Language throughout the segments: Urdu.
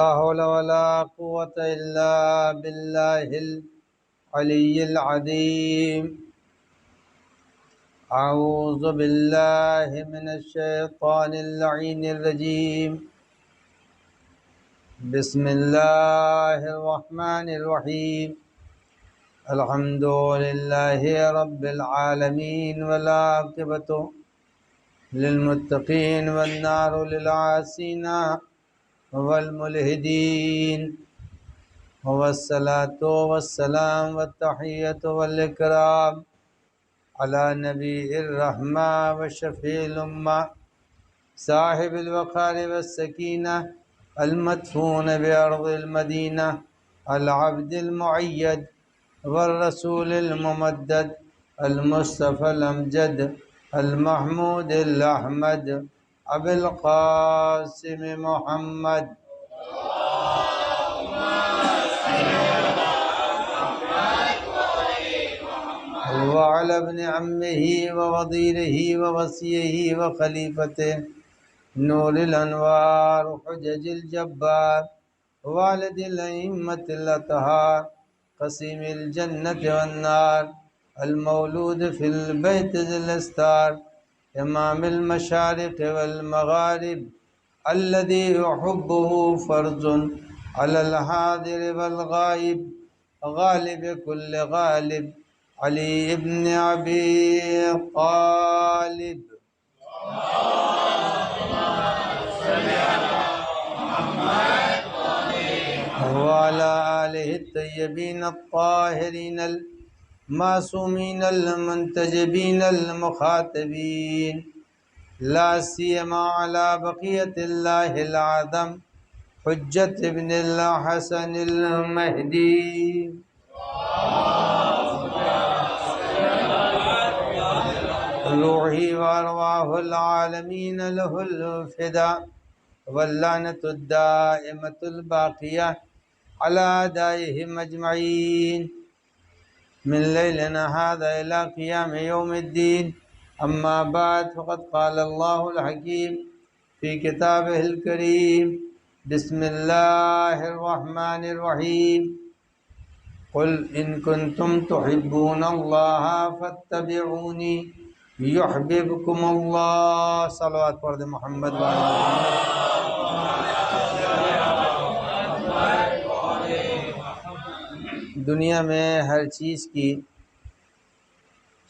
لا حول ولا قوة إلا بالله العلي العظيم. أعوذ بالله من الشيطان اللعين الرجيم. بسم الله الرحمن الرحيم. الحمد لله رب العالمين والعاقبة للمتقين والنار للعاصين والملحدين، والصلاة والسلام والتحية والإكرام على نبي الرحمة وشفيع الأمة صاحب الوقار والسكينة المدفون بأرض المدينة العبد المؤيد والرسول الممدد المصطفى الأمجد المحمود الأحمد أبي القاسم محمد وعلى ابن عمه ووزيره ووصيه وخليفته نور الأنوار حجج الجبار والد الأئمة الأطهار قسيم الجنة والنار المولود في البيت ذي الأستار إمام المشارق والمغارب الذي يحبه فرض على الحاضر والغائب غالب كل غالب علي ابن أبي طالب وعلى آله الطيبين الطاهرين المعصومين المنتجبين المخاطبين، لا سيما على بقية الله الأعظم حجة ابن الحسن المهدي. روحي وأرواح العالمين له الفداء، واللعنة الدائمة الباقية على أعدائهم أجمعين من ليلنا هذا إلى قيام يوم الدين. أما بعد، فقد قال الله الحكيم في كتابه الكريم: بسم الله الرحمن الرحيم. قل إن كنتم تحبون الله فاتبعوني يحببكم الله. صلوات پڑھ دیں محمد دنیا میں ہر چیز کی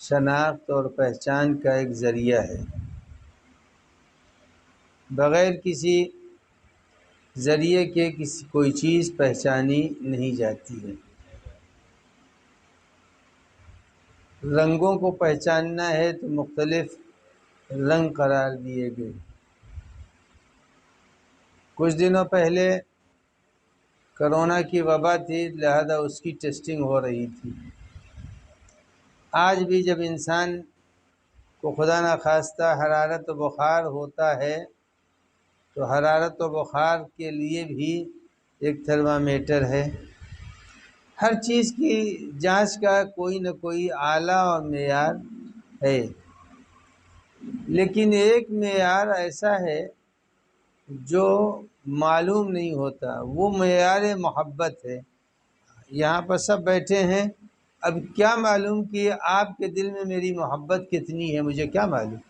شناخت اور پہچان کا ایک ذریعہ ہے. بغیر کسی ذریعے کے کوئی چیز پہچانی نہیں جاتی ہے. رنگوں کو پہچاننا ہے تو مختلف رنگ قرار دیے گئے. کچھ دنوں پہلے کرونا کی وبا تھی، لہذا اس کی ٹیسٹنگ ہو رہی تھی. آج بھی جب انسان کو خدا نخواستہ حرارت و بخار ہوتا ہے تو حرارت و بخار کے لیے بھی ایک تھرمامیٹر ہے. ہر چیز کی جانچ کا کوئی نہ کوئی اعلیٰ اور معیار ہے، لیکن ایک معیار ایسا ہے جو معلوم نہیں ہوتا، وہ معیار محبت ہے. یہاں پر سب بیٹھے ہیں، اب کیا معلوم کہ آپ کے دل میں میری محبت کتنی ہے، مجھے کیا معلوم.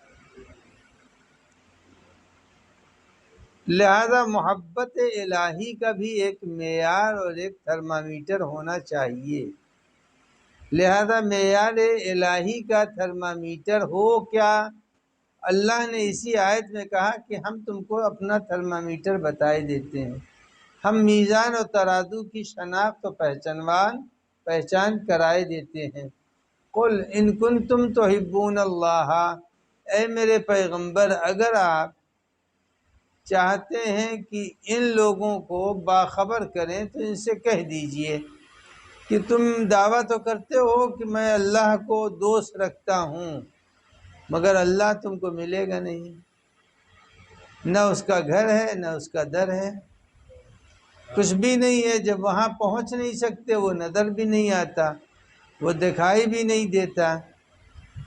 لہذا محبت الہی کا بھی ایک معیار اور ایک تھرمامیٹر ہونا چاہیے. لہذا معیار الہی کا تھرمامیٹر ہو کیا؟ اللہ نے اسی آیت میں کہا کہ ہم تم کو اپنا تھرمامیٹر بتائے دیتے ہیں، ہم میزان و ترازو کی شناخت و پہچان کرائے دیتے ہیں. قل ان کنتم تحبون اللہ، اے میرے پیغمبر اگر آپ چاہتے ہیں کہ ان لوگوں کو باخبر کریں تو ان سے کہہ دیجئے کہ تم دعویٰ تو کرتے ہو کہ میں اللہ کو دوست رکھتا ہوں، مگر اللہ تم کو ملے گا نہیں، نہ اس کا گھر ہے نہ اس کا در ہے، کچھ بھی نہیں ہے. جب وہاں پہنچ نہیں سکتے، وہ نظر بھی نہیں آتا، وہ دکھائی بھی نہیں دیتا،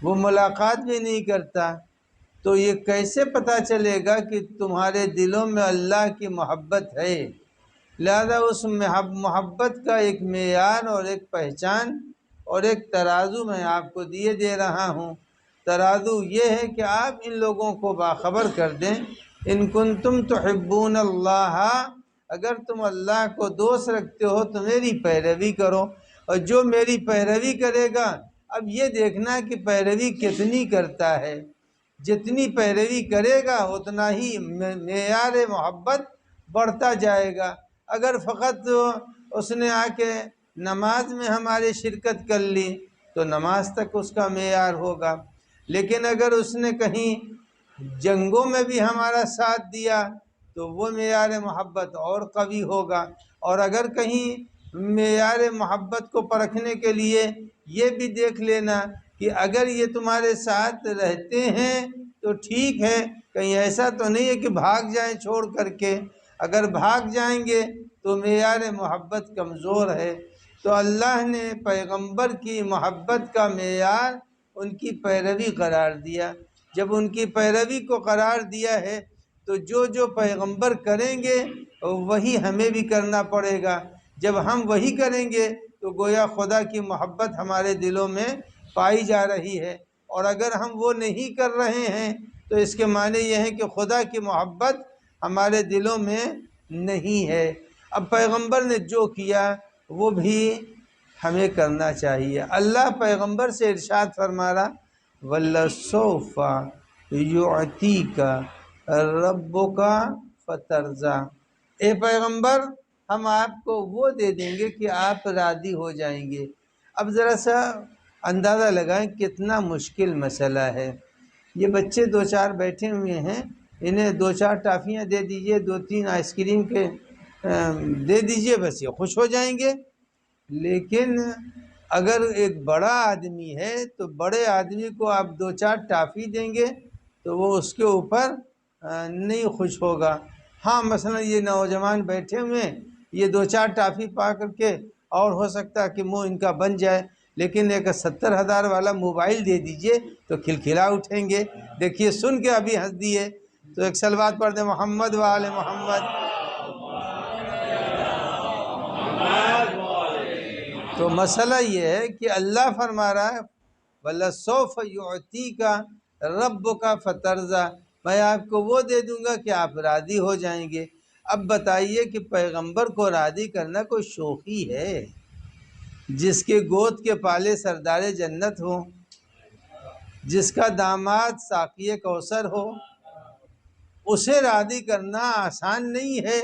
وہ ملاقات بھی نہیں کرتا، تو یہ کیسے پتہ چلے گا کہ تمہارے دلوں میں اللہ کی محبت ہے؟ لہذا اس محبت کا ایک معیار اور ایک پہچان اور ایک ترازو میں آپ کو دے رہا ہوں۔ ترازو یہ ہے کہ آپ ان لوگوں کو باخبر کر دیں، ان کنتم تحبون اللہ، اگر تم اللہ کو دوست رکھتے ہو تو میری پیروی کرو، اور جو میری پیروی کرے گا، اب یہ دیکھنا کہ پیروی کتنی کرتا ہے، جتنی پیروی کرے گا اتنا ہی معیار محبت بڑھتا جائے گا۔ اگر فقط اس نے آ کے نماز میں ہماری شرکت کر لی تو نماز تک اس کا معیار ہوگا، لیکن اگر اس نے کہیں جنگوں میں بھی ہمارا ساتھ دیا تو وہ معیار محبت اور قوی ہوگا۔ اور اگر کہیں معیار محبت کو پرکھنے کے لیے یہ بھی دیکھ لینا کہ اگر یہ تمہارے ساتھ رہتے ہیں تو ٹھیک ہے، کہیں ایسا تو نہیں ہے کہ بھاگ جائیں چھوڑ کر کے، اگر بھاگ جائیں گے تو معیار محبت کمزور ہے۔ تو اللہ نے پیغمبر کی محبت کا معیار ان کی پیروی قرار دیا۔ جب ان کی پیروی کو قرار دیا ہے تو جو پیغمبر کریں گے وہی ہمیں بھی کرنا پڑے گا۔ جب ہم وہی کریں گے تو گویا خدا کی محبت ہمارے دلوں میں پائی جا رہی ہے، اور اگر ہم وہ نہیں کر رہے ہیں تو اس کے معنی یہ ہے کہ خدا کی محبت ہمارے دلوں میں نہیں ہے۔ اب پیغمبر نے جو کیا وہ بھی ہمیں کرنا چاہیے۔ اللہ پیغمبر سے ارشاد فرما رہا وَلَسَوْفَ يُعْطِيكَ رَبُّكَ فَتَرْضَىٰ، اے پیغمبر ہم آپ کو وہ دے دیں گے کہ آپ راضی ہو جائیں گے۔ اب ذرا سا اندازہ لگائیں کتنا مشکل مسئلہ ہے۔ یہ بچے دو چار بیٹھے ہوئے ہیں، انہیں دو چار ٹافیاں دے دیجئے، دو تین آئس کریم کے دے دیجئے، بس یہ خوش ہو جائیں گے۔ لیکن اگر ایک بڑا آدمی ہے تو بڑے آدمی کو آپ دو چار ٹافی دیں گے تو وہ اس کے اوپر نہیں خوش ہوگا۔ ہاں مثلا یہ نوجوان بیٹھے ہوئے ہیں، یہ دو چار ٹافی پا کر کے اور ہو سکتا ہے کہ منہ ان کا بن جائے، لیکن ایک 70,000 والا موبائل دے دیجئے تو کھلکھلا اٹھیں گے۔ دیکھیے سن کے ابھی ہنس دیے، تو ایک صلوات پڑھ دیں محمد و آل محمد۔ تو مسئلہ یہ ہے کہ اللہ فرما رہا ہے وَلَسَوْفَ يُعْطِيكَ رَبُّكَ فَتَرْضَىٰ، میں آپ کو وہ دے دوں گا کہ آپ راضی ہو جائیں گے۔ اب بتائیے کہ پیغمبر کو راضی کرنا کوئی شوخی ہے؟ جس کے گود کے پالے سردار جنت ہو، جس کا داماد ساقی کوثر ہو، اسے راضی کرنا آسان نہیں ہے۔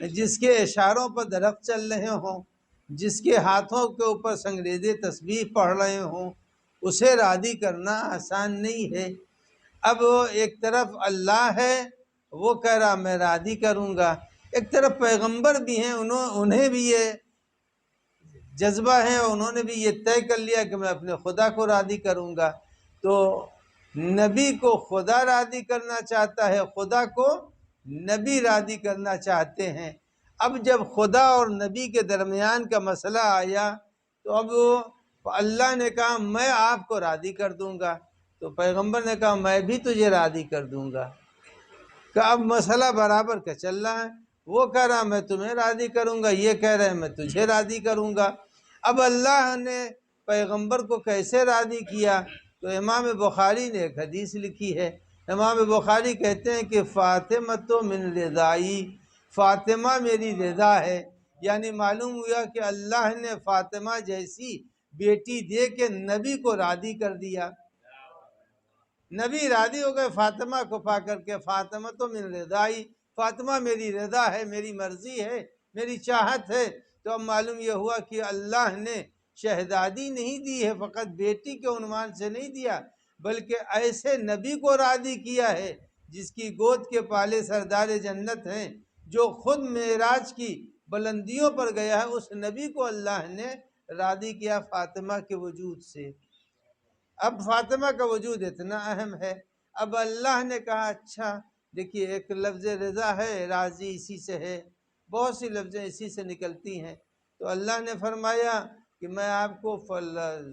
جس کے اشاروں پر درخت چل رہے ہوں، جس کے ہاتھوں کے اوپر سنگریزے تسبیح پڑھ رہے ہوں، اسے راضی کرنا آسان نہیں ہے۔ اب ایک طرف اللہ ہے، وہ کہہ رہا میں راضی کروں گا، ایک طرف پیغمبر بھی ہیں، انہیں بھی یہ جذبہ ہے، انہوں نے بھی یہ طے کر لیا کہ میں اپنے خدا کو راضی کروں گا۔ تو نبی کو خدا راضی کرنا چاہتا ہے، خدا کو نبی راضی کرنا چاہتے ہیں۔ اب جب خدا اور نبی کے درمیان کا مسئلہ آیا تو اب اللہ نے کہا میں آپ کو راضی کر دوں گا، تو پیغمبر نے کہا میں بھی تجھے راضی کر دوں گا۔ کہ اب مسئلہ برابر کا چل رہا ہے، وہ کہہ رہا میں تمہیں راضی کروں گا، یہ کہہ رہے ہیں میں تجھے راضی کروں گا۔ اب اللہ نے پیغمبر کو کیسے راضی کیا؟ تو امام بخاری نے ایک حدیث لکھی ہے۔ امام بخاری کہتے ہیں کہ فاطمۃ من رضائی، فاطمہ میری رضا ہے، یعنی معلوم ہوا کہ اللہ نے فاطمہ جیسی بیٹی دے کے نبی کو راضی کر دیا۔ نبی راضی ہو گئے فاطمہ کو پا کر کے، فاطمہ تو من رضائی، فاطمہ میری رضا ہے، میری مرضی ہے، میری چاہت ہے۔ تو اب معلوم یہ ہوا کہ اللہ نے شہزادی نہیں دی ہے، فقط بیٹی کے عنوان سے نہیں دیا، بلکہ ایسے نبی کو راضی کیا ہے جس کی گود کے پالے سردار جنت ہیں، جو خود معراج کی بلندیوں پر گیا ہے، اس نبی کو اللہ نے راضی کیا فاطمہ کے وجود سے۔ اب فاطمہ کا وجود اتنا اہم ہے، اب اللہ نے کہا اچھا دیکھیے ایک لفظ رضا ہے، راضی اسی سے ہے، بہت سی لفظیں اسی سے نکلتی ہیں۔ تو اللہ نے فرمایا کہ میں آپ کو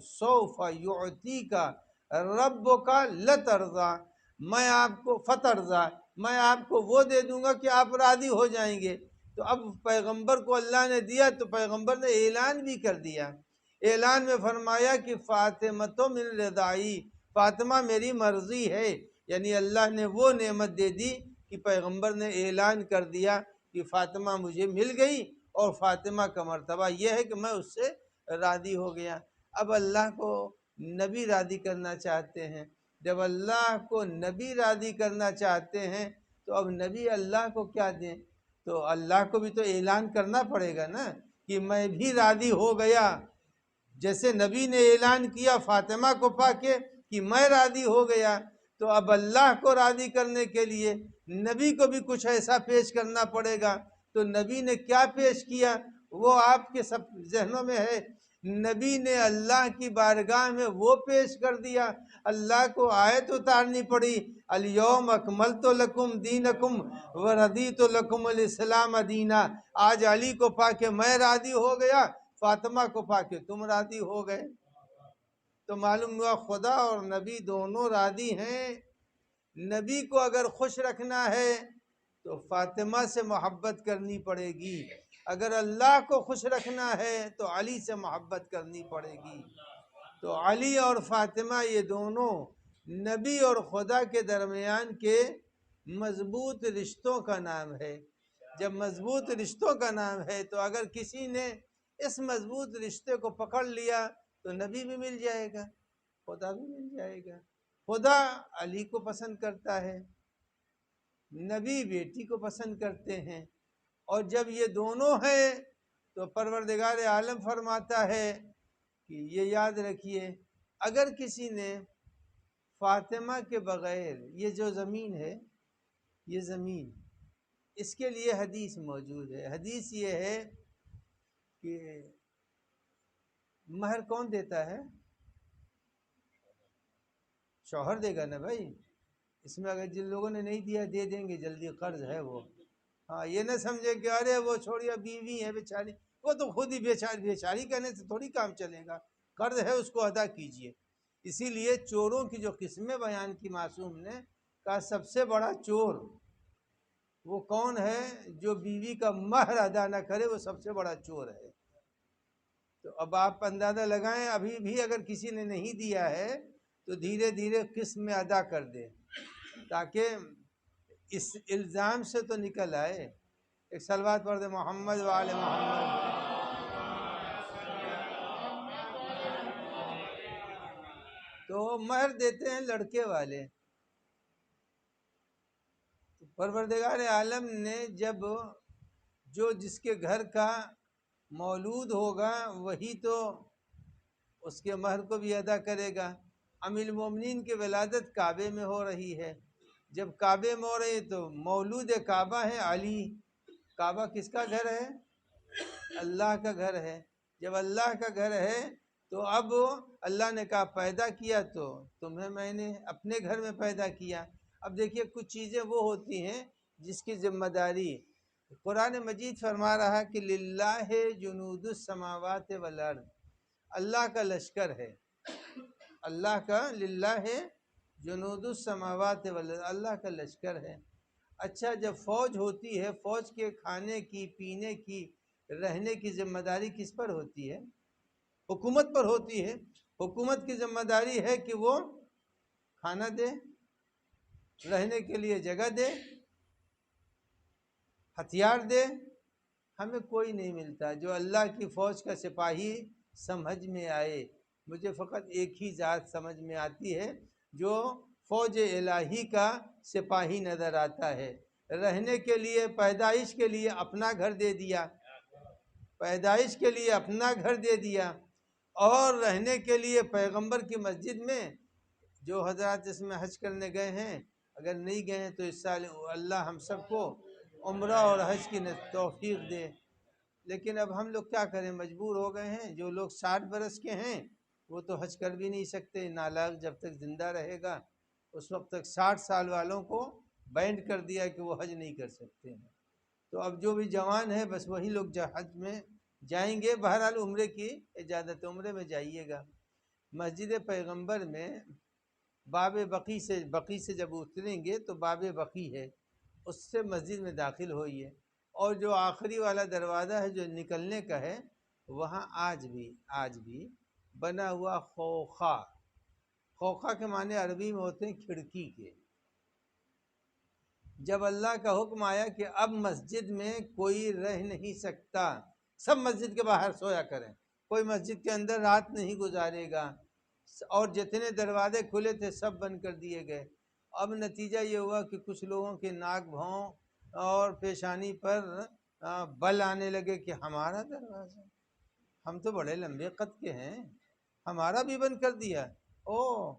سوف یعطیک ربک لترضیٰ، میں آپ کو فترضیٰ، میں آپ کو وہ دے دوں گا کہ آپ راضی ہو جائیں گے۔ تو اب پیغمبر کو اللہ نے دیا تو پیغمبر نے اعلان بھی کر دیا، اعلان میں فرمایا کہ فاطمہ تو من رضائی، فاطمہ میری مرضی ہے، یعنی اللہ نے وہ نعمت دے دی کہ پیغمبر نے اعلان کر دیا کہ فاطمہ مجھے مل گئی، اور فاطمہ کا مرتبہ یہ ہے کہ میں اس سے راضی ہو گیا۔ اب اللہ کو نبی راضی کرنا چاہتے ہیں، جب اللہ کو نبی راضی کرنا چاہتے ہیں تو اب نبی اللہ کو کیا دیں؟ تو اللہ کو بھی تو اعلان کرنا پڑے گا نا کہ میں بھی راضی ہو گیا، جیسے نبی نے اعلان کیا فاطمہ کو پا کے کہ میں راضی ہو گیا، تو اب اللہ کو راضی کرنے کے لیے نبی کو بھی کچھ ایسا پیش کرنا پڑے گا۔ تو نبی نے کیا پیش کیا وہ آپ کے سب ذہنوں میں ہے۔ نبی نے اللہ کی بارگاہ میں وہ پیش کر دیا، اللہ کو آیت اتارنی پڑی، الیوم اکملت لکم دینکم ورضیت لکم الاسلام دینا۔ آج علی کو پا کے میں راضی ہو گیا، فاطمہ کو پا کے تم راضی ہو گئے۔ تو معلوم ہوا خدا اور نبی دونوں راضی ہیں۔ نبی کو اگر خوش رکھنا ہے تو فاطمہ سے محبت کرنی پڑے گی، اگر اللہ کو خوش رکھنا ہے تو علی سے محبت کرنی پڑے گی۔ تو علی اور فاطمہ یہ دونوں نبی اور خدا کے درمیان کے مضبوط رشتوں کا نام ہے۔ جب مضبوط رشتوں کا نام ہے تو اگر کسی نے اس مضبوط رشتے کو پکڑ لیا تو نبی بھی مل جائے گا، خدا بھی مل جائے گا۔ خدا علی کو پسند کرتا ہے، نبی بیٹی کو پسند کرتے ہیں، اور جب یہ دونوں ہیں تو پروردگار عالم فرماتا ہے کہ یہ یاد رکھیے، اگر کسی نے فاطمہ کے بغیر، یہ جو زمین ہے، یہ زمین، اس کے لیے حدیث موجود ہے۔ حدیث یہ ہے کہ مہر کون دیتا ہے؟ شوہر دے گا نا بھائی، اس میں اگر جن لوگوں نے نہیں دیا دے دیں گے، جلدی قرض ہے وہ۔ ہاں یہ نہ سمجھے کہ ارے وہ چھوڑیا بیوی ہے بیچاری، وہ تو خود ہی بیچاری کہنے سے تھوڑی کام چلے گا، قرض ہے اس کو ادا کیجئے۔ اسی لیے چوروں کی جو قسمیں بیان کی معصوم نے کہا سب سے بڑا چور وہ کون ہے؟ جو بیوی کا مہر ادا نہ کرے، وہ سب سے بڑا چور ہے۔ تو اب آپ اندازہ لگائیں، ابھی بھی اگر کسی نے نہیں دیا ہے تو دھیرے دھیرے قسط میں ادا کر دے، تاکہ اس الزام سے تو نکل آئے۔ ایک صلوات پڑھ دے محمد وآل محمد۔ تو مہر دیتے ہیں لڑکے والے۔ تو پروردگار عالم نے جب جو جس کے گھر کا مولود ہوگا وہی تو اس کے مہر کو بھی ادا کرے گا۔ ام المومنین کی ولادت کعبے میں ہو رہی ہے، جب کعبے میں ہو رہی ہے تو مولود کعبہ ہے علی۔ کعبہ کس کا گھر ہے؟ اللہ کا گھر ہے۔ جب اللہ کا گھر ہے تو اب اللہ نے کہا پیدا کیا تو تمہیں میں نے اپنے گھر میں پیدا کیا۔ اب دیکھیے کچھ چیزیں وہ ہوتی ہیں جس کی ذمہ داری قرآن مجید فرما رہا ہے کہ للہ جنود السماوات والارض، اللہ کا لشکر ہے، اللہ کا للہ جنود السماوات والارض، اللہ کا لشکر ہے۔ اچھا جب فوج ہوتی ہے، فوج کے کھانے کی، پینے کی، رہنے کی ذمہ داری کس پر ہوتی ہے؟ حکومت پر ہوتی ہے۔ حکومت کی ذمہ داری ہے کہ وہ کھانا دے، رہنے کے لیے جگہ دے، ہتھیار دے۔ ہمیں کوئی نہیں ملتا جو اللہ کی فوج کا سپاہی سمجھ میں آئے۔ مجھے فقط ایک ہی ذات سمجھ میں آتی ہے جو فوج الہی کا سپاہی نظر آتا ہے۔ رہنے کے لیے، پیدائش کے لیے اپنا گھر دے دیا، پیدائش کے لیے اپنا گھر دے دیا، اور رہنے کے لیے پیغمبر کی مسجد میں۔ جو حضرات اس میں حج کرنے گئے ہیں، اگر نہیں گئے ہیں تو اس سال اللہ ہم سب کو عمرہ اور حج کی توفیق دے۔ لیکن اب ہم لوگ کیا کریں، مجبور ہو گئے ہیں۔ جو لوگ 60 برس کے ہیں وہ تو حج کر بھی نہیں سکتے، نالائق جب تک زندہ رہے گا اس وقت تک 60 سال والوں کو بینڈ کر دیا کہ وہ حج نہیں کر سکتے ہیں۔ تو اب جو بھی جوان ہے بس وہی لوگ حج میں جائیں گے۔ بہرحال عمرے کی اجازت، عمرے میں جائیے گا۔ مسجد پیغمبر میں باب بقی سے جب اتریں گے تو باب بقی ہے، اس سے مسجد میں داخل ہوئیے۔ اور جو آخری والا دروازہ ہے جو نکلنے کا ہے، وہاں آج بھی بنا ہوا خوخا. خوخا کے معنی عربی میں ہوتے ہیں کھڑکی کے. جب اللہ کا حکم آیا کہ اب مسجد میں کوئی رہ نہیں سکتا، سب مسجد کے باہر سویا کریں، کوئی مسجد کے اندر رات نہیں گزارے گا، اور جتنے دروازے کھلے تھے سب بند کر دیے گئے. اب نتیجہ یہ ہوا کہ کچھ لوگوں کے ناک بھون اور پیشانی پر بل آنے لگے کہ ہمارا دروازہ، ہم تو بڑے لمبے قد کے ہیں، ہمارا بھی بند کر دیا. او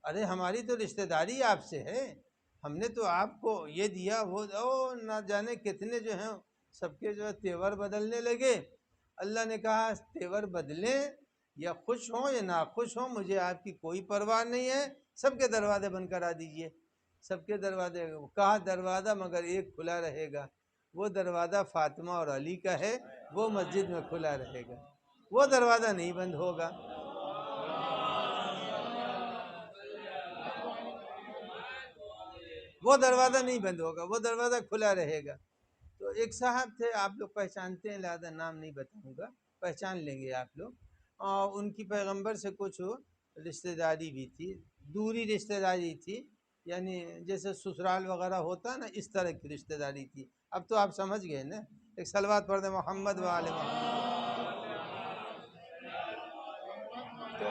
ارے ہماری تو رشتہ داری آپ سے ہے، ہم نے تو آپ کو یہ دیا وہ، نہ جانے کتنے جو ہیں سب کے جو ہے تیور بدلنے لگے. اللہ نے کہا تیور بدلیں یا خوش ہوں یا ناخوش ہوں، مجھے آپ کی کوئی پرواہ نہیں ہے، سب کے دروازے بند کرا دیجئے. سب کے دروازے کہا دروازہ مگر ایک کھلا رہے گا، وہ دروازہ فاطمہ اور علی کا ہے، وہ مسجد میں کھلا رہے گا، وہ دروازہ نہیں بند ہوگا. وہ دروازہ نہیں بند ہوگا، وہ دروازہ کھلا رہے گا. تو ایک صاحب تھے، آپ لوگ پہچانتے ہیں، لہذا نام نہیں بتاؤں گا، پہچان لیں گے آپ لوگ. اور ان کی پیغمبر سے کچھ رشتہ داری بھی تھی، دوری رشتہ داری تھی، یعنی جیسے سسرال وغیرہ ہوتا نا، اس طرح کی رشتہ داری تھی. اب تو آپ سمجھ گئے نا. ایک صلوات پڑھ دیں محمد و آل محمد. تو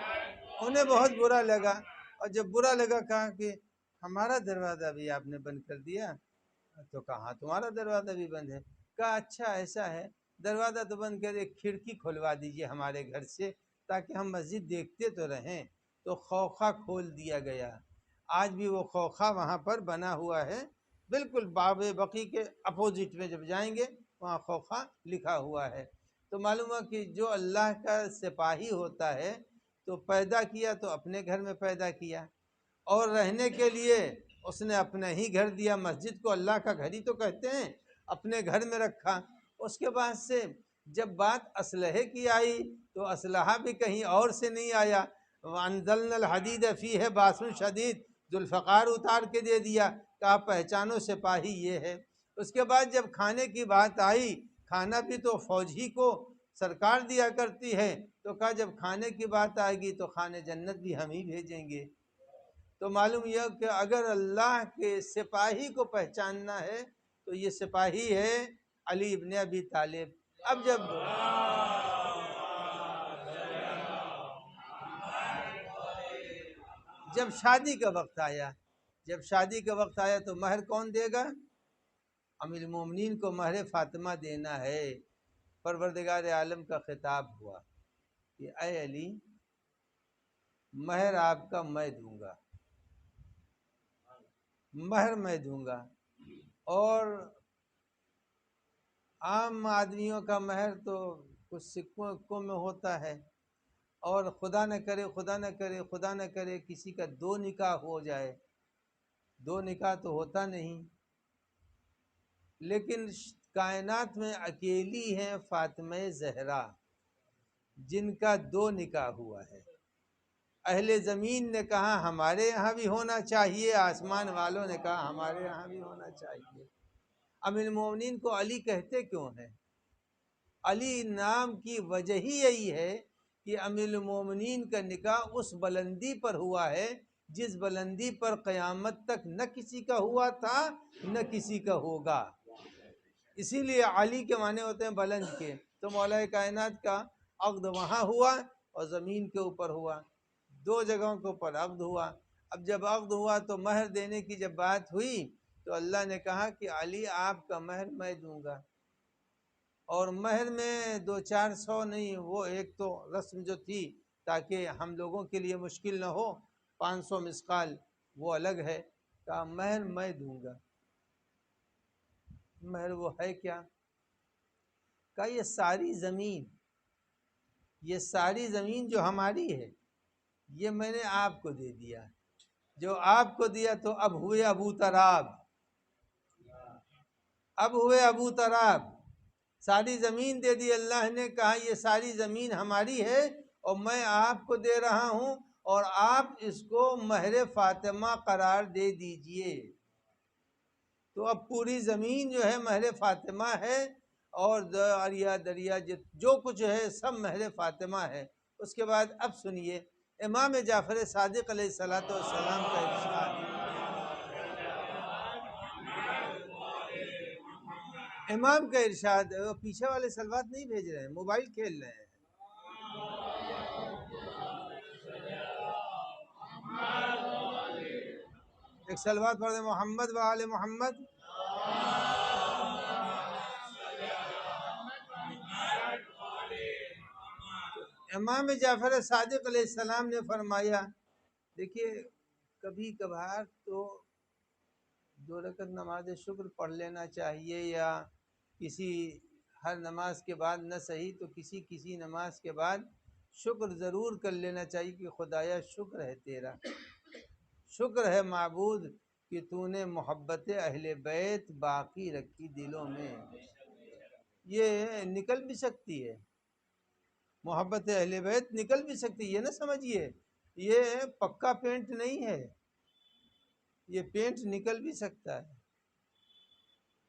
انہیں بہت برا لگا، اور جب برا لگا کہا کہ ہمارا دروازہ بھی آپ نے بند کر دیا. تو کہا تمہارا دروازہ بھی بند ہے. کہا اچھا ایسا ہے، دروازہ تو بند کر ایک کھڑکی کھلوا دیجئے ہمارے گھر سے تاکہ ہم مسجد دیکھتے تو رہیں. تو خوخا کھول دیا گیا. آج بھی وہ خوخا وہاں پر بنا ہوا ہے، بالکل باب بقی کے اپوزٹ میں جب جائیں گے وہاں خوخا لکھا ہوا ہے. تو معلوم ہوا کہ جو اللہ کا سپاہی ہوتا ہے تو پیدا کیا تو اپنے گھر میں پیدا کیا، اور رہنے کے لیے اس نے اپنا ہی گھر دیا. مسجد کو اللہ کا گھر ہی تو کہتے ہیں، اپنے گھر میں رکھا. اس کے بعد سے جب بات اسلحے کی آئی تو اسلحہ بھی کہیں اور سے نہیں آیا. وَأَنزَلْنَا الْحَدِيدَ فِيهِ بَأْسٌ شَدِيدٌ، ذوالفقار اتار کے دے دیا کہ آپ پہچانو سپاہی یہ ہے. اس کے بعد جب کھانے کی بات آئی، کھانا بھی تو فوج ہی کو سرکار دیا کرتی ہے، تو کہا جب کھانے کی بات آئے گی تو خانے جنت بھی ہم ہی بھیجیں گے. تو معلوم یہ کہ اگر اللہ کے سپاہی کو پہچاننا ہے تو یہ سپاہی ہے علی ابن ابی طالب. اب جب شادی کا وقت آیا، تو مہر کون دے گا؟ امیر المومنین کو مہر فاطمہ دینا ہے. پروردگار عالم کا خطاب ہوا کہ اے علی، مہر آپ کا میں دوں گا، مہر میں دوں گا. اور عام آدمیوں کا مہر تو کچھ سکوں میں ہوتا ہے، اور خدا نہ کرے کسی کا 2 نکاح ہو جائے. 2 نکاح تو ہوتا نہیں، لیکن کائنات میں اکیلی ہیں فاطمہ زہرا جن کا 2 نکاح ہوا ہے. اہل زمین نے کہا ہمارے یہاں بھی ہونا چاہیے، آسمان والوں نے کہا ہمارے یہاں بھی ہونا چاہیے. امیر المومنین کو علی کہتے کیوں ہیں؟ علی نام کی وجہ ہی یہی ہے کہ امیر المومنین کا نکاح اس بلندی پر ہوا ہے جس بلندی پر قیامت تک نہ کسی کا ہوا تھا نہ کسی کا ہوگا. اسی لیے علی کے معنی ہوتے ہیں بلند کے. تو مولا کائنات کا عقد وہاں ہوا اور زمین کے اوپر ہوا، 2 جگہوں کے اوپر عقد ہوا. اب جب عقد ہوا تو مہر دینے کی جب بات ہوئی تو اللہ نے کہا کہ علی آپ کا مہر میں دوں گا. اور مہر میں 200-400 نہیں، وہ ایک تو رسم جو تھی تاکہ ہم لوگوں کے لیے مشکل نہ ہو، 500 مسقال وہ الگ ہے. کہا مہر میں دوں گا. مہر وہ ہے کیا؟ کہا یہ ساری زمین جو ہماری ہے یہ میں نے آپ کو دے دیا. جو آپ کو دیا تو اب ہوئے ابو تراب، ساری زمین دے دی. اللہ نے کہا یہ ساری زمین ہماری ہے اور میں آپ کو دے رہا ہوں، اور آپ اس کو مہر فاطمہ قرار دے دیجئے. تو اب پوری زمین جو ہے مہر فاطمہ ہے، اور دریا جو کچھ ہے سب مہر فاطمہ ہے۔ اس کے بعد اب سنیے امام جعفر صادق علیہ الصلوۃ والسلام کا ارشاد، امام کا ارشاد، پیچھے والے سلوات نہیں بھیج رہے ہیں، موبائل کھیل رہے ہیں۔ ایک سلوات پڑھ دیں، محمد و آل محمد۔ امام جعفر صادق علیہ السلام نے فرمایا، دیکھیے کبھی کبھار تو 2 رکعت نماز شکر پڑھ لینا چاہیے، یا کسی ہر نماز کے بعد نہ صحیح تو کسی نماز کے بعد شکر ضرور کر لینا چاہیے کہ خدایا شکر ہے تیرا، شکر ہے معبود کہ تو نے محبت اہل بیت باقی رکھی دلوں میں۔ یہ نکل بھی سکتی ہے، محبت اہل بیت نکل بھی سکتی ہے، یہ نہ سمجھیے یہ پکا پینٹ نہیں ہے، یہ پینٹ نکل بھی سکتا ہے۔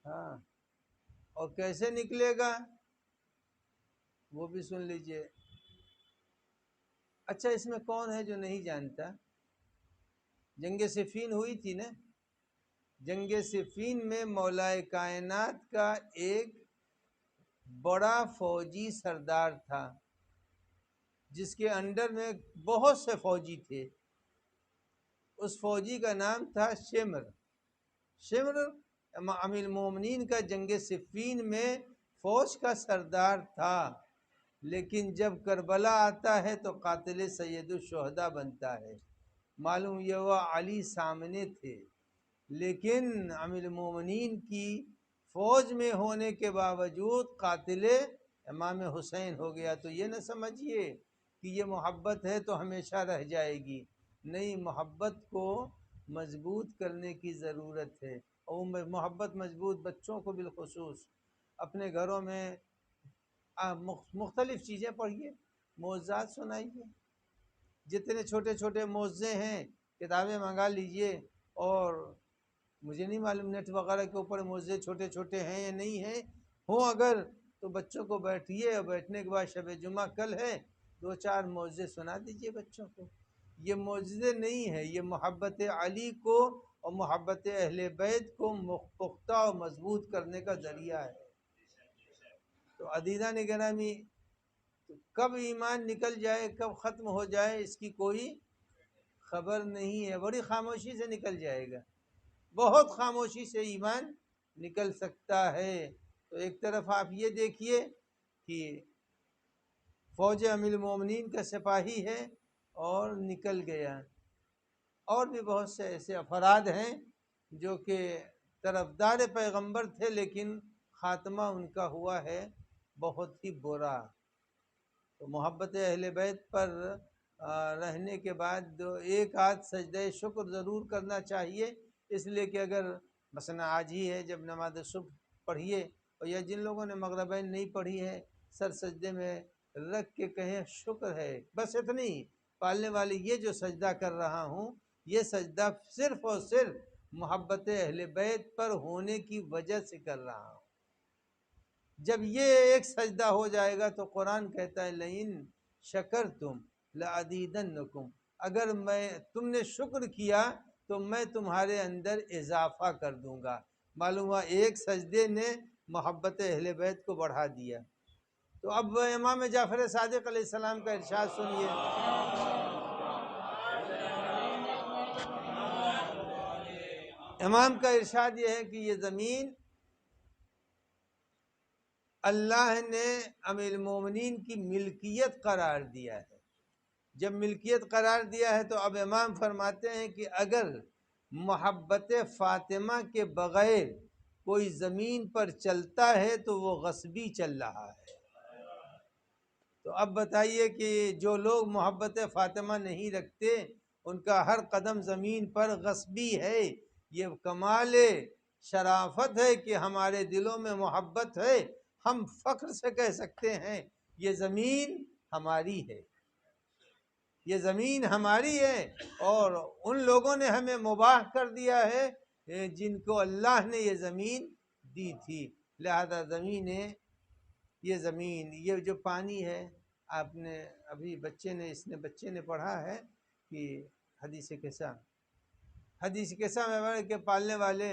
ہاں، اور کیسے نکلے گا وہ بھی سن لیجئے۔ اچھا، اس میں کون ہے جو نہیں جانتا؟ جنگ صفین ہوئی تھی نا، جنگ صفین میں مولا کائنات کا ایک بڑا فوجی سردار تھا جس کے انڈر میں بہت سے فوجی تھے، اس فوجی کا نام تھا شمر۔ شمر امیر المومنین کا جنگ صفین میں فوج کا سردار تھا، لیکن جب کربلا آتا ہے تو قاتل سید الشہداء بنتا ہے۔ معلوم یہ ہوا علی سامنے تھے، لیکن امیر المومنین کی فوج میں ہونے کے باوجود قاتل امام حسین ہو گیا۔ تو یہ نہ سمجھیے کہ یہ محبت ہے تو ہمیشہ رہ جائے گی، نہیں، محبت کو مضبوط کرنے کی ضرورت ہے، اور محبت مضبوط بچوں کو بالخصوص اپنے گھروں میں مختلف چیزیں پڑھیے، موعظات سنائیے، جتنے چھوٹے چھوٹے موعظے ہیں کتابیں منگا لیجئے، اور مجھے نہیں معلوم نیٹ وغیرہ کے اوپر موعظے چھوٹے چھوٹے ہیں یا نہیں ہیں، ہوں اگر تو بچوں کو بیٹھیے، اور بیٹھنے کے بعد شب جمعہ کل ہے 2-4 موعظے سنا دیجئے بچوں کو۔ یہ معجزے نہیں ہے، یہ محبت علی کو اور محبت اہل بیت کو پختہ اور مضبوط کرنے کا ذریعہ ہے۔ تو عزیزان گرامی، کب ایمان نکل جائے کب ختم ہو جائے اس کی کوئی خبر نہیں ہے، بڑی خاموشی سے نکل جائے گا، بہت خاموشی سے ایمان نکل سکتا ہے۔ تو ایک طرف آپ یہ دیکھیے کہ فوج امیر المومنین کا سپاہی ہے اور نکل گیا، اور بھی بہت سے ایسے افراد ہیں جو کہ طرفدار پیغمبر تھے لیکن خاتمہ ان کا ہوا ہے بہت ہی برا۔ تو محبت اہل بیت پر رہنے کے بعد ایک آدھ سجدہ شکر ضرور کرنا چاہیے، اس لیے کہ اگر مثلا آج ہی ہے جب نماز صبح پڑھیے، اور یا جن لوگوں نے مغربین نہیں پڑھی ہے سر سجدے میں رکھ کے کہیں شکر ہے، بس اتنی پالنے والی یہ جو سجدہ کر رہا ہوں یہ سجدہ صرف اور صرف محبت اہل بیت پر ہونے کی وجہ سے کر رہا ہوں۔ جب یہ ایک سجدہ ہو جائے گا تو قرآن کہتا ہے لئن شکرتم لازیدنکم، اگر تم نے شکر کیا تو میں تمہارے اندر اضافہ کر دوں گا۔ معلوم ہوا ایک سجدے نے محبت اہل بیت کو بڑھا دیا۔ تو اب امام جعفر صادق علیہ السلام کا ارشاد سنیے، امام کا ارشاد یہ ہے کہ یہ زمین اللہ نے امیر المومنین کی ملکیت قرار دیا ہے۔ جب ملکیت قرار دیا ہے تو اب امام فرماتے ہیں کہ اگر محبت فاطمہ کے بغیر کوئی زمین پر چلتا ہے تو وہ غصبی چل رہا ہے۔ تو اب بتائیے کہ جو لوگ محبت فاطمہ نہیں رکھتے ان کا ہر قدم زمین پر غصبی ہے۔ یہ کمال شرافت ہے کہ ہمارے دلوں میں محبت ہے، ہم فخر سے کہہ سکتے ہیں یہ زمین ہماری ہے، یہ زمین ہماری ہے، اور ان لوگوں نے ہمیں مباح کر دیا ہے جن کو اللہ نے یہ زمین دی تھی، لہذا زمین یہ جو پانی ہے، آپ نے ابھی بچے نے پڑھا ہے کہ حدیث قصہ میں کہ پالنے والے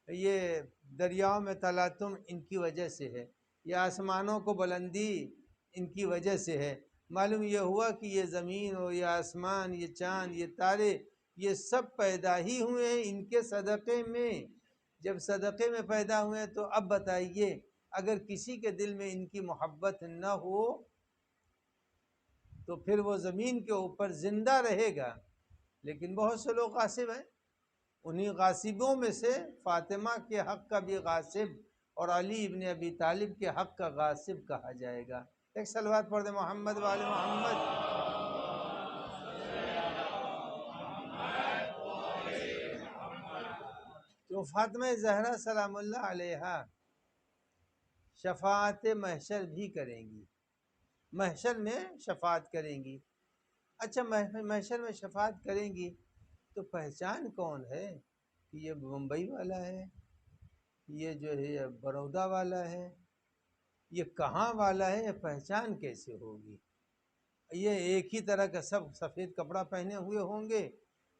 یہ دریاؤں میں تلاطم ان کی وجہ سے ہے، یہ آسمانوں کو بلندی ان کی وجہ سے ہے۔ معلوم یہ ہوا کہ یہ زمین اور یہ آسمان، یہ چاند، یہ تارے، یہ سب پیدا ہی ہوئے ہیں ان کے صدقے میں۔ جب صدقے میں پیدا ہوئے تو اب بتائیے، اگر کسی کے دل میں ان کی محبت نہ ہو تو پھر وہ زمین کے اوپر زندہ رہے گا، لیکن بہت سے لوگ غاصب ہیں۔ انہی غاصبوں میں سے فاطمہ کے حق کا بھی غاصب اور علی ابن ابی طالب کے حق کا غاصب کہا جائے گا۔ ایک صلوات پڑھ دیں محمد وآل محمد۔ تو فاطمہ زہرا سلام اللہ علیہا شفاعت محشر بھی کریں گی، محشر میں شفاعت کریں گی۔ اچھا، محشر میں شفاعت کریں گی تو پہچان کون ہے کہ یہ ممبئی والا ہے، یہ جو ہے یہ برودا والا ہے، یہ کہاں والا ہے، یہ پہچان کیسے ہوگی؟ یہ ایک ہی طرح کا سب سفید کپڑا پہنے ہوئے ہوں گے،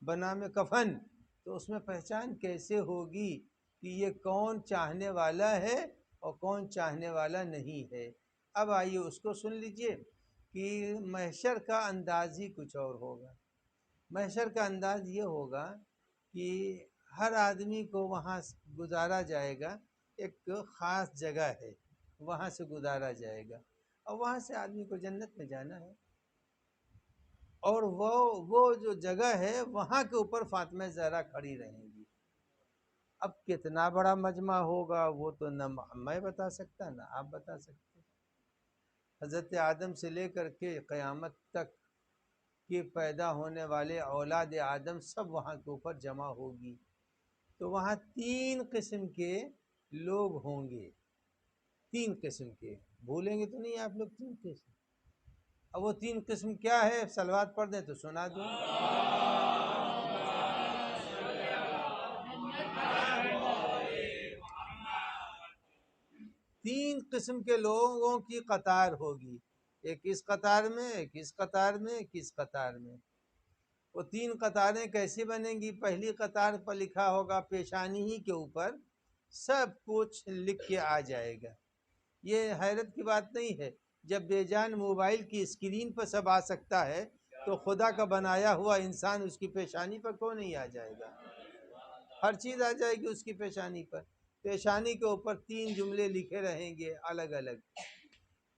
بنام کفن، تو اس میں پہچان کیسے ہوگی کہ یہ کون چاہنے والا ہے اور کون چاہنے والا نہیں ہے؟ اب آئیے اس کو سن لیجئے کہ محشر کا انداز ہی کچھ اور ہوگا۔ محشر کا انداز یہ ہوگا کہ ہر آدمی کو وہاں گزارا جائے گا، ایک خاص جگہ ہے، وہاں سے گزارا جائے گا، اور وہاں سے آدمی کو جنت میں جانا ہے، اور وہ جو جگہ ہے وہاں کے اوپر فاطمہ زہرا کھڑی رہیں گی۔ اب کتنا بڑا مجمع ہوگا وہ تو نہ میں بتا سکتا نہ آپ بتا سکتے۔ حضرت آدم سے لے کر کے قیامت تک کہ پیدا ہونے والے اولاد آدم سب وہاں کے اوپر جمع ہوگی، تو وہاں 3 قسم کے لوگ ہوں گے، 3 قسم کے، بھولیں گے تو نہیں آپ لوگ 3 قسم؟ اب وہ 3 قسم کیا ہے؟ صلوات پڑھ دیں تو سنا دوں۔ 3 قسم کے لوگوں کی قطار ہوگی، ایک اس قطار میں، ایک اس قطار میں، ایک اس قطار میں۔ وہ 3 قطاریں کیسی بنیں گی؟ پہلی قطار پر لکھا ہوگا پیشانی ہی کے اوپر سب کچھ لکھ کے آ جائے گا۔ یہ حیرت کی بات نہیں ہے، جب بے جان موبائل کی اسکرین پر سب آ سکتا ہے تو خدا کا بنایا ہوا انسان اس کی پیشانی پر کیوں نہیں آ جائے گا؟ ہر چیز آ جائے گی اس کی پیشانی پر۔ پیشانی کے اوپر 3 جملے لکھے رہیں گے الگ الگ۔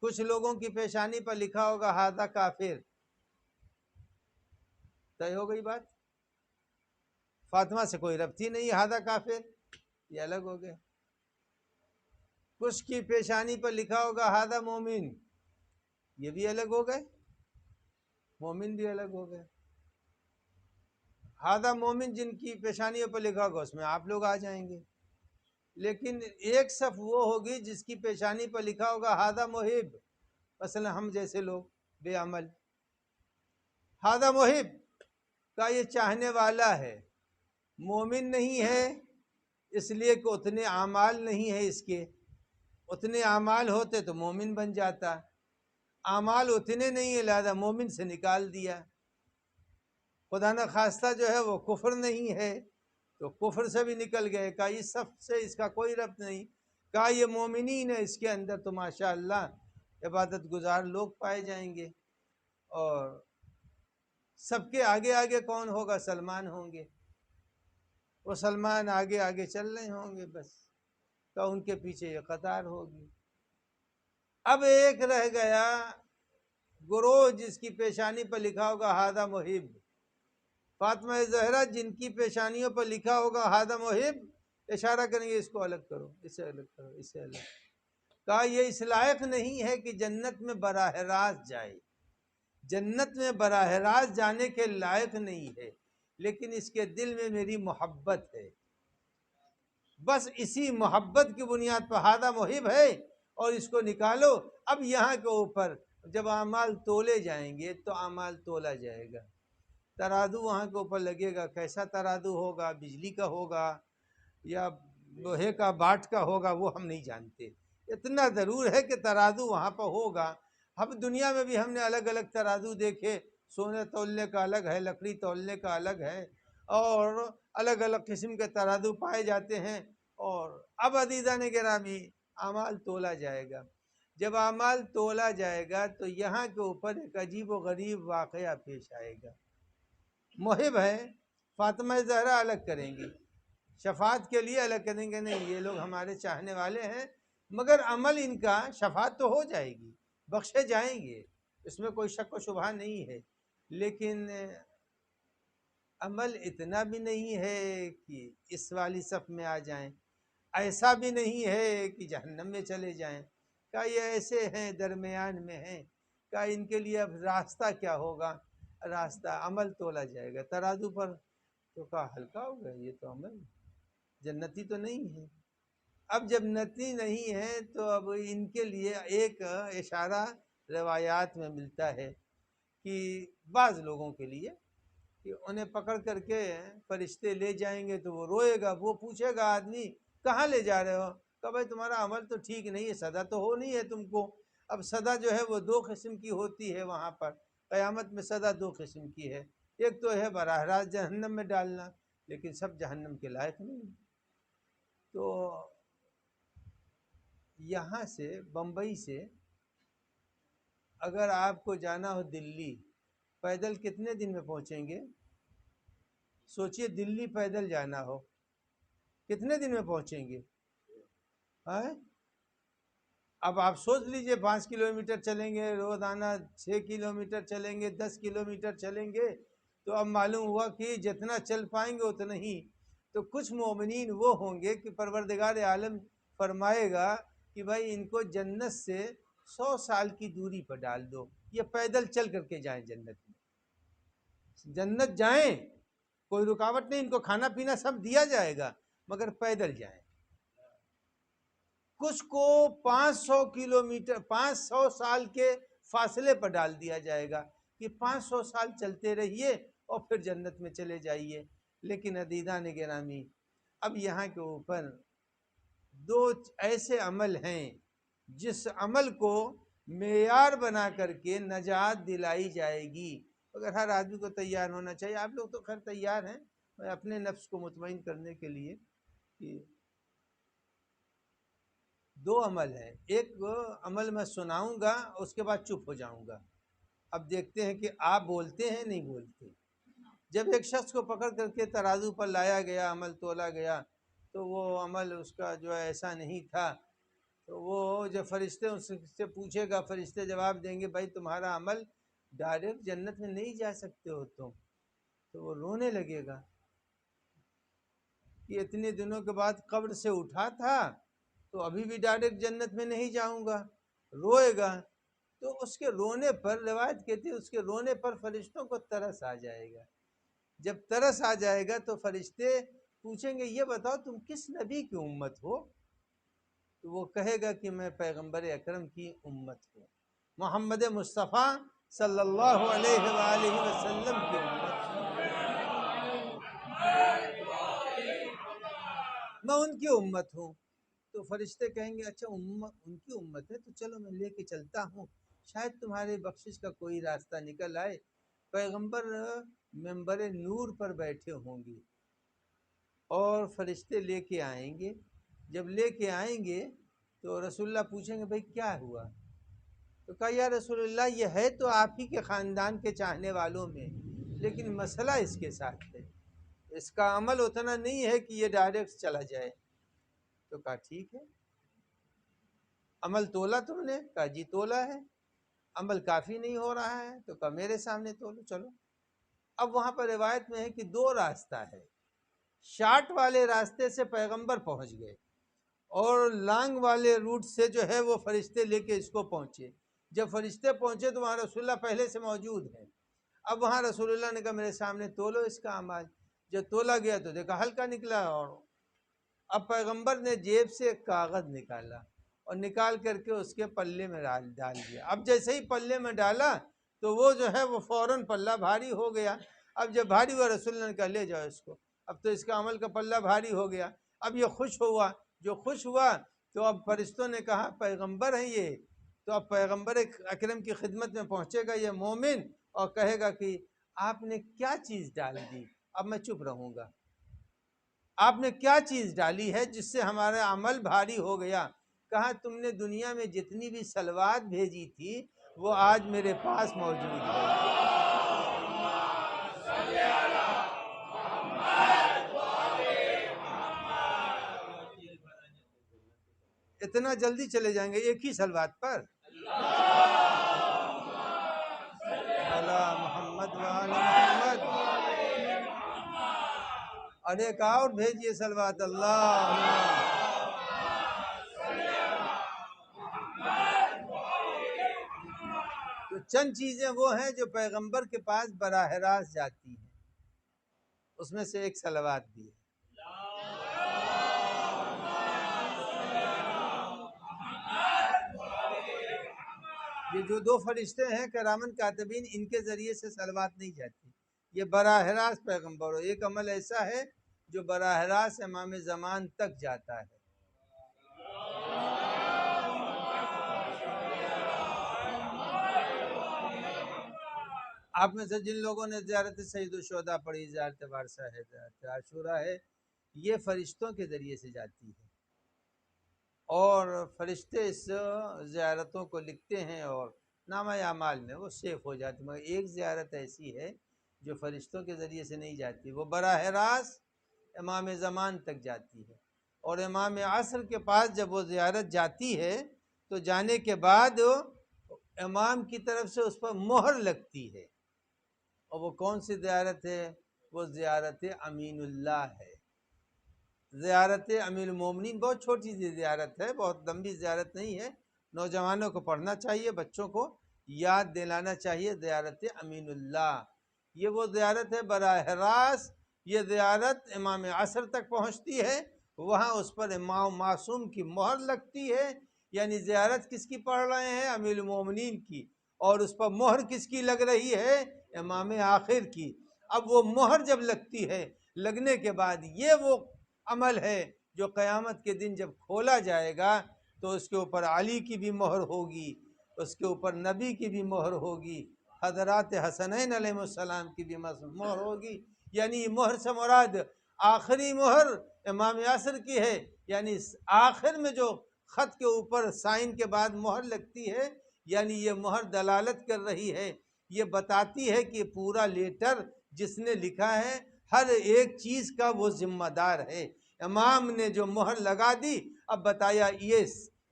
کچھ لوگوں کی پیشانی پر لکھا ہوگا ھذا کافر، طے ہو گئی بات، فاطمہ سے کوئی ربط ہی نہیں، ھذا کافر، یہ الگ ہو گئے۔ کچھ کی پیشانی پر لکھا ہوگا ھذا مومن، یہ بھی الگ ہو گئے، مومن بھی الگ ہو گئے۔ ھذا مومن جن کی پیشانیوں پر لکھا ہوگا اس میں آپ لوگ آ جائیں گے، لیکن ایک صف وہ ہوگی جس کی پیشانی پر لکھا ہوگا ھذا محب، مثلا ہم جیسے لوگ بے عمل، ھذا محب کا یہ چاہنے والا ہے، مومن نہیں ہے اس لیے کہ اتنے اعمال نہیں ہے اس کے، اتنے اعمال ہوتے تو مومن بن جاتا، اعمال اتنے نہیں ہے لہذا مومن سے نکال دیا۔ خدا نہ خواستہ جو ہے وہ کفر نہیں ہے تو کفر سے بھی نکل گئے، کہا اس صف سے اس کا کوئی ربط نہیں، کہا یہ مومنین ہے اس کے اندر تو ماشاءاللہ عبادت گزار لوگ پائے جائیں گے، اور سب کے آگے آگے کون ہوگا؟ سلمان ہوں گے، وہ سلمان آگے آگے چل رہے ہوں گے، بس تو ان کے پیچھے یہ قطار ہوگی۔ اب ایک رہ گیا گروہ جس کی پیشانی پر لکھا ہوگا ھذا محب، فاطمہ زہرا جن کی پیشانیوں پر لکھا ہوگا ھذا محب، اشارہ کریں گے اس کو الگ کرو، اسے الگ کرو، اسے الگ۔ کہا یہ اس لائق نہیں ہے کہ جنت میں براہ راست جائے، جنت میں براہ راست جانے کے لائق نہیں ہے، لیکن اس کے دل میں میری محبت ہے، بس اسی محبت کی بنیاد پر ھذا محب ہے، اور اس کو نکالو۔ اب یہاں کے اوپر جب اعمال تولے جائیں گے تو اعمال تولا جائے گا، ترازو وہاں کے اوپر لگے گا، کیسا ترازو ہوگا؟ بجلی کا ہوگا، یا لوہے کا باٹ کا ہوگا وہ ہم نہیں جانتے، اتنا ضرور ہے کہ ترازو وہاں پر ہوگا۔ اب دنیا میں بھی ہم نے الگ الگ ترازو دیکھے، سونے تولنے کا الگ ہے، لکڑی تولنے کا الگ ہے، اور الگ الگ قسم کے ترازو پائے جاتے ہیں۔ اور اب عزیزان گرامی اعمال تولا جائے گا، جب اعمال تولا جائے گا تو یہاں کے اوپر ایک عجیب و غریب واقعہ پیش آئے گا۔ محب ہے، فاطمہ زہرا الگ کریں گی، شفاعت کے لیے الگ کریں گے، نہیں یہ لوگ ہمارے چاہنے والے ہیں، مگر عمل ان کا شفاعت تو ہو جائے گی، بخشے جائیں گے، اس میں کوئی شک و شبہ نہیں ہے، لیکن عمل اتنا بھی نہیں ہے کہ اس والی صف میں آ جائیں، ایسا بھی نہیں ہے کہ جہنم میں چلے جائیں، کیا یہ ایسے ہیں درمیان میں ہیں، کیا ان کے لیے اب راستہ کیا ہوگا؟ راستہ عمل تولا جائے گا ترازو پر، تو کہا ہلکا ہوگا، یہ تو عمل جنتی تو نہیں ہے۔ اب جب نتی نہیں ہے تو اب ان کے لیے ایک اشارہ روایات میں ملتا ہے کہ بعض لوگوں کے لیے کہ انہیں پکڑ کر کے فرشتے لے جائیں گے تو وہ روئے گا، وہ پوچھے گا آدمی کہاں لے جا رہے ہو؟ کہ بھائی تمہارا عمل تو ٹھیک نہیں ہے، سزا تو ہو نہیں ہے تم کو۔ اب سزا جو ہے وہ دو قسم کی ہوتی ہے، وہاں پر قیامت میں سزا دو قسم کی ہے، ایک تو ہے براہ راست جہنم میں ڈالنا، لیکن سب جہنم کے لائق نہیں۔ تو یہاں سے بمبئی سے اگر آپ کو جانا ہو دلی، پیدل کتنے دن میں پہنچیں گے؟ سوچئے دلی پیدل جانا ہو کتنے دن میں پہنچیں گے؟ اب آپ سوچ لیجئے 5 کلومیٹر چلیں گے روزانہ، 6 کلومیٹر چلیں گے، 10 کلومیٹر چلیں گے، تو اب معلوم ہوا کہ جتنا چل پائیں گے اتنا ہی۔ تو کچھ مومنین وہ ہوں گے کہ پروردگار عالم فرمائے گا کہ بھائی ان کو جنت سے 100 سال کی دوری پر ڈال دو، یہ پیدل چل کر کے جائیں جنت میں، جنت جائیں، کوئی رکاوٹ نہیں، ان کو کھانا پینا سب دیا جائے گا، مگر پیدل جائیں۔ کچھ کو 500 کلومیٹر 500 سال کے فاصلے پر ڈال دیا جائے گا کہ 500 سال چلتے رہیے اور پھر جنت میں چلے جائیے۔ لیکن عزیزان گرامی اب یہاں کے اوپر دو ایسے عمل ہیں جس عمل کو معیار بنا کر کے نجات دلائی جائے گی، اگر ہر آدمی کو تیار ہونا چاہیے۔ آپ لوگ تو خیر تیار ہیں، میں اپنے نفس کو مطمئن کرنے کے لیے کہ دو عمل ہیں، ایک عمل میں سناؤں گا اس کے بعد چپ ہو جاؤں گا، اب دیکھتے ہیں کہ آپ بولتے ہیں نہیں بولتے۔ جب ایک شخص کو پکڑ کر کے ترازو پر لایا گیا، عمل تولا گیا، تو وہ عمل اس کا جو ہے ایسا نہیں تھا، تو وہ جب فرشتے اس سے پوچھے گا، فرشتے جواب دیں گے بھائی تمہارا عمل ڈائریکٹ جنت میں نہیں جا سکتے ہو تم، تو وہ رونے لگے گا کہ اتنے دنوں کے بعد قبر سے اٹھا تھا تو ابھی بھی ڈائریکٹ جنت میں نہیں جاؤں گا، روئے گا۔ تو اس کے رونے پر روایت کہتی ہے اس کے رونے پر فرشتوں کو ترس آ جائے گا، جب ترس آ جائے گا تو فرشتے پوچھیں گے یہ بتاؤ تم کس نبی کی امت ہو؟ تو وہ کہے گا کہ میں پیغمبر اکرم کی امت ہوں، محمد مصطفیٰ صلی اللہ علیہ وآلہ وسلم کی امت ہوں، میں ان کی امت ہوں۔ تو فرشتے کہیں گے اچھا ان کی امت ہے تو چلو میں لے کے چلتا ہوں، شاید تمہارے بخشش کا کوئی راستہ نکل آئے۔ پیغمبر منبر نور پر بیٹھے ہوں گے اور فرشتے لے کے آئیں گے، جب لے کے آئیں گے تو رسول اللہ پوچھیں گے بھائی کیا ہوا؟ تو کہا یا رسول اللہ یہ ہے تو آپ ہی کے خاندان کے چاہنے والوں میں، لیکن مسئلہ اس کے ساتھ ہے، اس کا عمل اتنا نہیں ہے کہ یہ ڈائریکٹ چلا جائے۔ تو کہا ٹھیک ہے، عمل تولا تم نے؟ کہا جی تولا ہے۔ عمل کافی نہیں ہو رہا ہے؟ تو کہا میرے سامنے تولو چلو۔ اب وہاں پر روایت میں ہے کہ دو راستہ ہے، شارٹ والے راستے سے پیغمبر پہنچ گئے اور لانگ والے روٹ سے جو ہے وہ فرشتے لے کے اس کو پہنچے۔ جب فرشتے پہنچے تو وہاں رسول اللہ پہلے سے موجود ہیں، اب وہاں رسول اللہ نے کہا میرے سامنے تولو اس کا عمل، جب تولا گیا تو دیکھا ہلکا نکلا، اور اب پیغمبر نے جیب سے ایک کاغذ نکالا اور نکال کر کے اس کے پلے میں ڈال دیا۔ اب جیسے ہی پلے میں ڈالا تو وہ جو ہے وہ فوراً پلہ بھاری ہو گیا۔ اب جب بھاری ہوا رسول اللہ نے کہا لے جاؤ اس کو، اب تو اس کا عمل کا پلہ بھاری ہو گیا۔ اب یہ خوش ہوا، جو خوش ہوا تو اب فرشتوں نے کہا پیغمبر ہیں یہ، تو اب پیغمبر اکرم کی خدمت میں پہنچے گا یہ مومن اور کہے گا کہ آپ نے کیا چیز ڈال دی، اب میں چپ رہوں گا، آپ نے کیا چیز ڈالی ہے جس سے ہمارا عمل بھاری ہو گیا؟ کہا تم نے دنیا میں جتنی بھی صلوات بھیجی تھی وہ آج میرے پاس موجود ہے۔ اتنا جلدی چلے جائیں گے ایک ہی صلوات پر؟ علی محمد وعلی محمد، اور ایک اور بھیجیے صلوات، اللہ۔ تو چند چیزیں وہ ہیں جو پیغمبر کے پاس براہ راست جاتی ہیں، اس میں سے ایک صلوات بھی ہے۔ یہ جو دو فرشتے ہیں کرامن کاتبین، ان کے ذریعے سے صلوات نہیں جاتی، یہ براہ راست پیغمبر ہو۔ ایک عمل ایسا ہے جو براہ راست امام زمان تک جاتا ہے۔ آپ میں سے جن لوگوں نے زیارت سید الشہداء پڑھی، زیارت وارثہ ہے، زیارت عاشورہ ہے، یہ فرشتوں کے ذریعے سے جاتی ہے، اور فرشتے اس زیارتوں کو لکھتے ہیں اور نامہ اعمال میں وہ سیف ہو جاتی ہے۔ مگر ایک زیارت ایسی ہے جو فرشتوں کے ذریعے سے نہیں جاتی، وہ براہ راست امام زمان تک جاتی ہے، اور امام عصر کے پاس جب وہ زیارت جاتی ہے تو جانے کے بعد امام کی طرف سے اس پر مہر لگتی ہے، اور وہ کون سی زیارت ہے؟ وہ زیارت امین اللہ ہے، زیارت امیر المومنین۔ بہت چھوٹی سی زیارت ہے، بہت لمبی زیارت نہیں ہے، نوجوانوں کو پڑھنا چاہیے، بچوں کو یاد دلانا چاہیے، زیارت امین اللہ۔ یہ وہ زیارت ہے براہ راست، یہ زیارت امام عصر تک پہنچتی ہے، وہاں اس پر امام معصوم کی مہر لگتی ہے، یعنی زیارت کس کی پڑھ رہے ہیں؟ امیر المومنین کی، اور اس پر مہر کس کی لگ رہی ہے؟ امام آخر کی۔ اب وہ مہر جب لگتی ہے، لگنے کے بعد یہ وہ عمل ہے جو قیامت کے دن جب کھولا جائے گا تو اس کے اوپر علی کی بھی مہر ہوگی، اس کے اوپر نبی کی بھی مہر ہوگی، حضرات حسنین علیہ السلام کی بھی مہر ہوگی، یعنی مہر سے مراد آخری مہر امام یاسر کی ہے، یعنی آخر میں جو خط کے اوپر سائن کے بعد مہر لگتی ہے، یعنی یہ مہر دلالت کر رہی ہے، یہ بتاتی ہے کہ پورا لیٹر جس نے لکھا ہے ہر ایک چیز کا وہ ذمہ دار ہے۔ امام نے جو مہر لگا دی، اب بتایا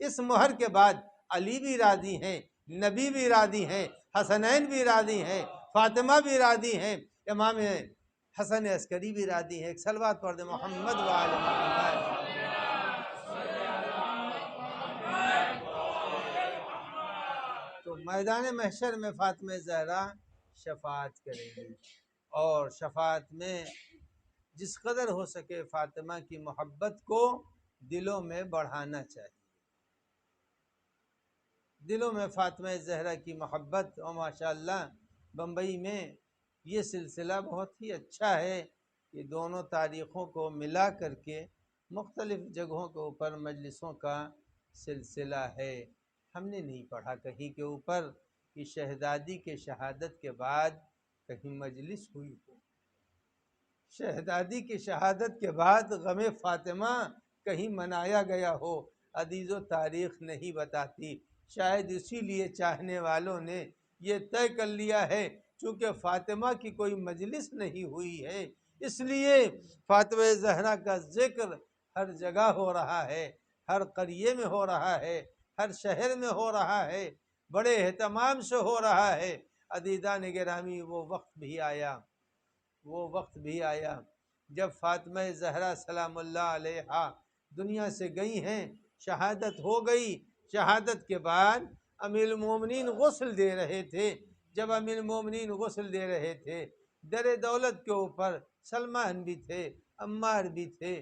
اس مہر کے بعد علی بھی راضی ہیں، نبی بھی راضی ہیں، حسنین بھی راضی ہیں، فاطمہ بھی راضی ہیں، امام حسن عسکری بھی راضی ہیں۔ ایک صلوات پڑھ دیں محمد وآل محمد۔ تو میدان محشر میں فاطمہ زہرا شفاعت کریں گی، اور شفاعت میں جس قدر ہو سکے فاطمہ کی محبت کو دلوں میں بڑھانا چاہیے، دلوں میں فاطمہ زہرا کی محبت۔ اور ماشاءاللہ بمبئی میں یہ سلسلہ بہت ہی اچھا ہے کہ دونوں تاریخوں کو ملا کر کے مختلف جگہوں کے اوپر مجلسوں کا سلسلہ ہے۔ ہم نے نہیں پڑھا کہیں کے اوپر کہ شہزادی کے شہادت کے بعد کہیں مجلس ہوئی ہو، شہزادی کی شہادت کے بعد غم فاطمہ کہیں منایا گیا ہو، حدیث و تاریخ نہیں بتاتی۔ شاید اسی لیے چاہنے والوں نے یہ طے کر لیا ہے چونکہ فاطمہ کی کوئی مجلس نہیں ہوئی ہے، اس لیے فاطمہ زہرا کا ذکر ہر جگہ ہو رہا ہے، ہر قریے میں ہو رہا ہے، ہر شہر میں ہو رہا ہے، بڑے اہتمام سے ہو رہا ہے۔ عزیزان گرامی، وہ وقت بھی آیا جب فاطمہ زہرا سلام اللہ علیہا دنیا سے گئی ہیں، شہادت ہو گئی۔ شہادت کے بعد امیر المومنین غسل دے رہے تھے، جب امیر المومنین غسل دے رہے تھے، در دولت کے اوپر سلمان بھی تھے، عمار بھی تھے،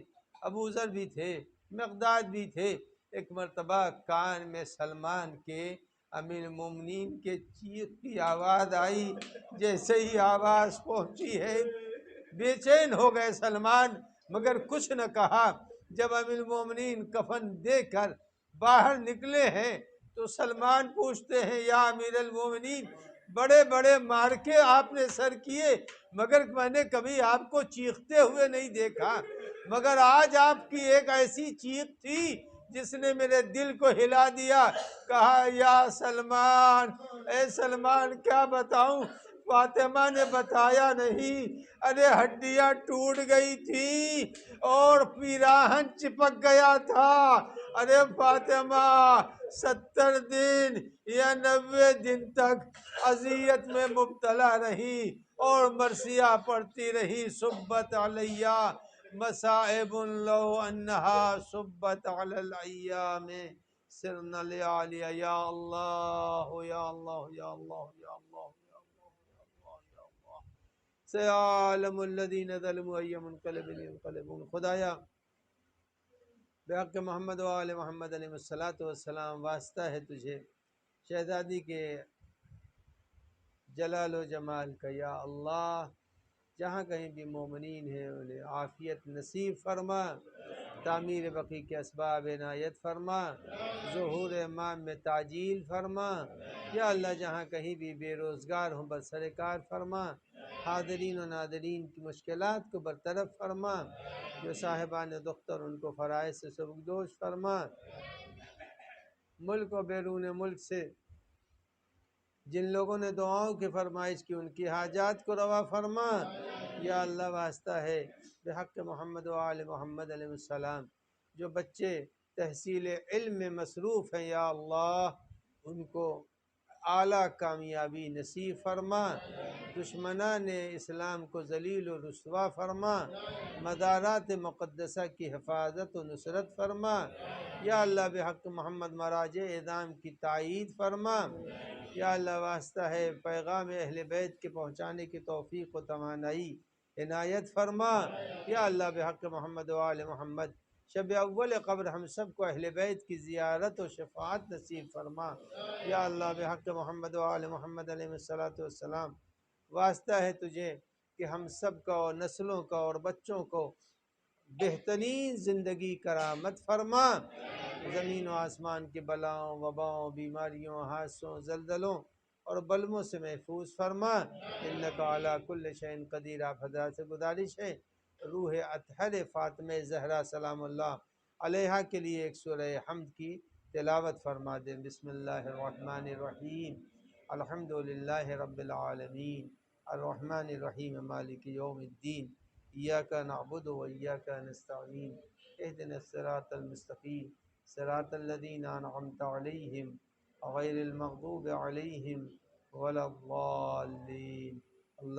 ابو ذر بھی تھے، مقداد بھی تھے۔ ایک مرتبہ کان میں سلمان کے امیر المومنین کے چیخ کی آواز آئی، جیسے ہی آواز پہنچی ہے بے چین ہو گئے سلمان، مگر کچھ نہ کہا۔ جب امیر المومنین کفن دے کر باہر نکلے ہیں تو سلمان پوچھتے ہیں یا امیر المومنین بڑے بڑے مارکے آپ نے سر کیے مگر میں نے کبھی آپ کو چیختے ہوئے نہیں دیکھا، مگر آج آپ کی ایک ایسی چیخ تھی جس نے میرے دل کو ہلا دیا۔ کہا یا سلمان، اے سلمان کیا بتاؤں، فاطمہ نے بتایا نہیں، ارے ہڈیاں ٹوٹ گئی تھی اور پیراہن چپک گیا تھا، ارے فاطمہ 70 دن یا 90 دن تک اذیت میں مبتلا رہی اور مرثیہ پڑھتی رہی، صبت علیہ مصائب لو انہا صبت علی الایام سرنا لعالیہ۔ یا اللہ یا اللہ یا اللہ یا اللہ یا اللہ یا اللہ یا اللہ، سیعلم الذین ظلموا ای منقلب ینقلبون۔ خدایا بحق محمد و آل محمد علیہ السلام واسطہ ہے تجھے شہزادی کے جلال و جمال کا، یا اللہ جہاں کہیں بھی مومنین ہیں انہیں عافیت نصیب فرما، تعمیر بقی کے اسباب عنایت فرما، ظہور امام میں تعجیل فرما، یا اللہ جہاں کہیں بھی بے روزگار ہوں برسر کار فرما، حاضرین و ناظرین کی مشکلات کو برطرف فرما، جو صاحبان دختر ان کو فرائض سے سبکدوش فرما، ملک و بیرون ملک سے جن لوگوں نے دعاؤں کی فرمائش کی ان کی حاجات کو روا فرما، یا اللہ واسطہ ہے بحق محمد و آل محمد علیہ السلام جو بچے تحصیل علم میں مصروف ہیں، یا اللہ ان کو اعلیٰ کامیابی نصیب فرما، دشمنان اسلام کو ذلیل و رسوا فرما، مدارات مقدسہ کی حفاظت و نصرت فرما، یا اللہ بحق محمد مراجع اعدام کی تائید فرما، یا اللہ واسطہ ہے پیغام اہل بیت کے پہنچانے کی توفیق و توانائی عنایت فرما، یا اللہ بحق محمد و آل محمد شب اول قبر ہم سب کو اہل بیت کی زیارت و شفاعت نصیب فرما، یا اللہ بحق محمد و آل محمد علیہ السلام واسطہ ہے تجھے کہ ہم سب کا اور نسلوں کا اور بچوں کو بہترین زندگی کرامت فرما، زمین و آسمان کی بلاؤں وباؤں بیماریوں حادثوں زلزلوں اور بلموں سے محفوظ فرما، انکا علی کل شیء قدیر۔ آپ حضرات سے گزارش ہے روح اطہر فاطمہ زہرا سلام اللہ علیہا کے لیے ایک سورہ حمد کی تلاوت فرما دیں۔ بسم اللہ الرحمن الرحیم، الحمدللہ رب العالمین، الرحمن الرحیم، مالک یوم الدین، ایاک نعبد و ایاک نستعین، اہدنا الصراط المستقیم صراط الذین انعمت علیہم غیر المغضوب علیہم ولا الضالین۔